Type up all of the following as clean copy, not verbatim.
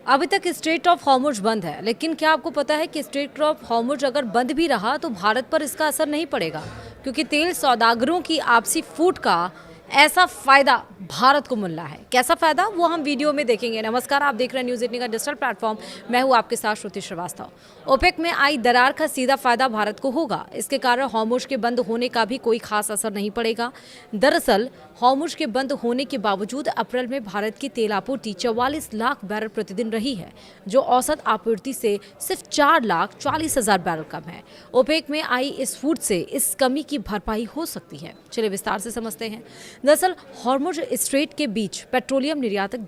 अभी तक straight of Hormuz बंद है, लेकिन क्या आपको पता है कि स्ट्रेट ऑफ हॉर्मुज अगर बंद भी रहा तो भारत पर इसका असर नहीं पड़ेगा, क्योंकि तेल सौदागरों की आपसी फूट का ऐसा फायदा भारत को मिल रहा है। कैसा फायदा, वो हम वीडियो में देखेंगे। नमस्कार, आप देख रहे हैं न्यूज़ 18 का डिजिटल प्लेटफॉर्म। मैं हूं आपके साथ श्रुति श्रीवास्तव। ओपेक में आई दरार का सीधा फायदा भारत को होगा। इसके कारण हॉर्मुज के बंद होने का भी कोई खास असर नहीं पड़ेगा। दरअसल हॉर्मुज के बंद होने के बावजूद अप्रैल में भारत की तेल आपूर्ति 44 लाख बैरल प्रतिदिन रही है, जो औसत आपूर्ति से सिर्फ 4,40,000 बैरल कम है। ओपेक में आई इस फूट से इस कमी की भरपाई हो सकती है। चलिए विस्तार से समझते हैं। दरअसल हॉर्मुज स्ट्रेट के बीच पेट्रोलियम निर्यातक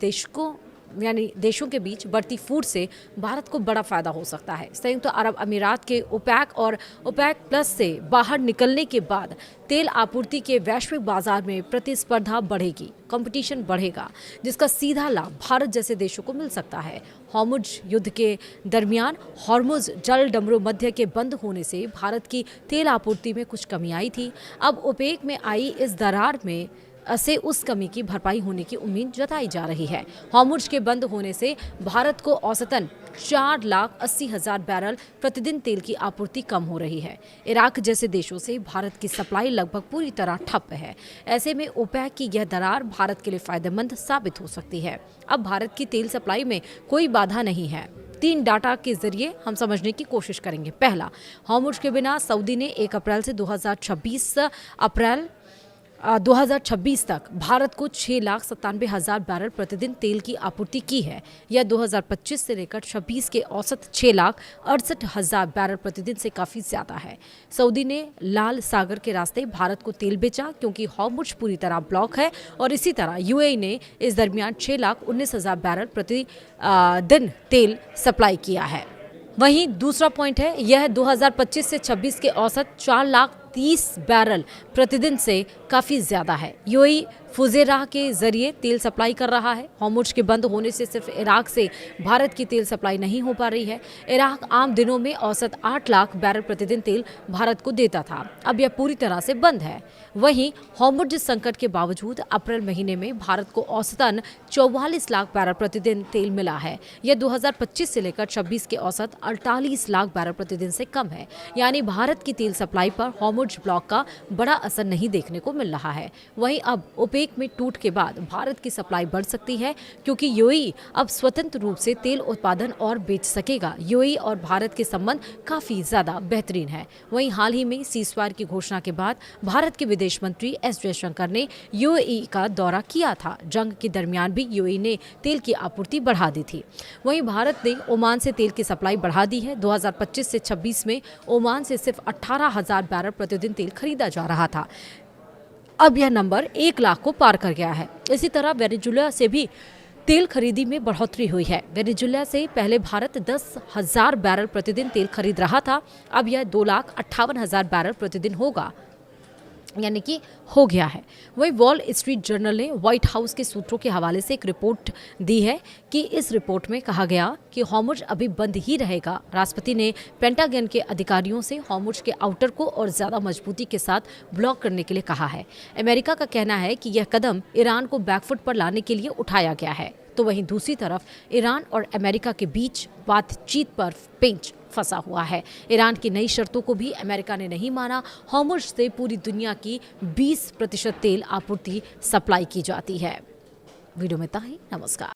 देशों के बीच बढ़ती फूट से भारत को बड़ा फायदा हो सकता है। संयुक्त अरब अमीरात के ओपेक और ओपेक प्लस से बाहर निकलने के बाद तेल आपूर्ति के वैश्विक बाजार में प्रतिस्पर्धा बढ़ेगी, कंपटीशन बढ़ेगा, जिसका सीधा लाभ भारत जैसे देशों को मिल सकता है। हॉर्मुज युद्ध के दरमियान हॉर्मुज जल डमरू मध्य के बंद होने से भारत की तेल आपूर्ति में कुछ कमी आई थी। अब ओपेक में आई इस दरार में से उस कमी की भरपाई होने की उम्मीद जताई जा रही है। हॉर्मुज के बंद होने से भारत को औसतन 4,80,000 बैरल प्रतिदिन तेल की आपूर्ति कम हो रही है। इराक जैसे देशों से भारत की सप्लाई लगभग पूरी तरह ठप है। ऐसे में ओपेक की यह दरार भारत के लिए फायदेमंद साबित हो सकती है। अब भारत की तेल सप्लाई में कोई बाधा नहीं है। 3 डाटा के जरिए हम समझने की कोशिश करेंगे। पहला, हॉर्मुज के बिना सऊदी ने 1 अप्रैल से 2026 तक भारत को 6,97,000 बैरल प्रतिदिन तेल की आपूर्ति की है। यह 2025 से लेकर 26 के औसत 6,68,000 बैरल प्रतिदिन से काफ़ी ज़्यादा है। सऊदी ने लाल सागर के रास्ते भारत को तेल बेचा, क्योंकि हॉर्मुज पूरी तरह ब्लॉक है, और इसी तरह यूएई ने इस दरमियान 6,19,000 बैरल प्रतिदिन तेल सप्लाई किया है। वहीं दूसरा पॉइंट है, यह 2025 से 26 के औसत 4,30,000 बैरल प्रतिदिन से काफ़ी ज़्यादा है। यूएई फुजेराह के जरिए तेल सप्लाई कर रहा है। हॉर्मुज के बंद होने से सिर्फ इराक से भारत की तेल सप्लाई नहीं हो पा रही है। इराक आम दिनों में औसत 8 लाख बैरल प्रतिदिन तेल भारत को देता था, अब यह पूरी तरह से बंद है। वहीं हॉर्मुज संकट के बावजूद अप्रैल महीने में भारत को औसतन 44 लाख बैरल प्रतिदिन तेल मिला है। यह 2025 से लेकर 26 के औसत 48 लाख बैरल प्रतिदिन से कम है। यानी भारत की तेल सप्लाई पर हॉर्मुज ब्लॉक का बड़ा असर नहीं देखने को मिल रहा है। वहीं अब ओपेक में टूट के बाद भारत की सप्लाई बढ़ सकती है, क्योंकि यूएई अब स्वतंत्र रूप से तेल उत्पादन और बेच सकेगा। यूएई और भारत के संबंध काफी ज्यादा बेहतरीन है। वहीं हाल ही में सीज़फायर की घोषणा के बाद भारत के विदेश मंत्री एस जयशंकर ने यूएई का दौरा किया था। जंग के दरमियान भी यूएई ने तेल की आपूर्ति बढ़ा दी थी। वहीं भारत ने ओमान से तेल की सप्लाई बढ़ा दी है। 2025 से 26 में ओमान से सिर्फ 18,000 बैरल प्रतिदिन तेल खरीदा जा रहा था, अब यह नंबर 1 लाख को पार कर गया है। इसी तरह वेनेजुएला से भी तेल खरीदी में बढ़ोतरी हुई है। वेनेजुएला से पहले भारत 10,000 बैरल प्रतिदिन तेल खरीद रहा था, अब यह 2,58,000 बैरल प्रतिदिन होगा, यानी कि हो गया है। वहीं वॉल स्ट्रीट जर्नल ने व्हाइट हाउस के सूत्रों के हवाले से एक रिपोर्ट दी है कि इस रिपोर्ट में कहा गया कि हॉर्मुज अभी बंद ही रहेगा। राष्ट्रपति ने पेंटागन के अधिकारियों से हॉर्मुज के आउटर को और ज्यादा मजबूती के साथ ब्लॉक करने के लिए कहा है। अमेरिका का कहना है कि यह कदम ईरान को बैकफुट पर लाने के लिए उठाया गया है। तो वहीं दूसरी तरफ ईरान और अमेरिका के बीच बातचीत पर पेंच फंसा हुआ है। ईरान की नई शर्तों को भी अमेरिका ने नहीं माना। हॉर्मुज से पूरी दुनिया की 20% तेल आपूर्ति सप्लाई की जाती है। वीडियो में इतना ही। नमस्कार।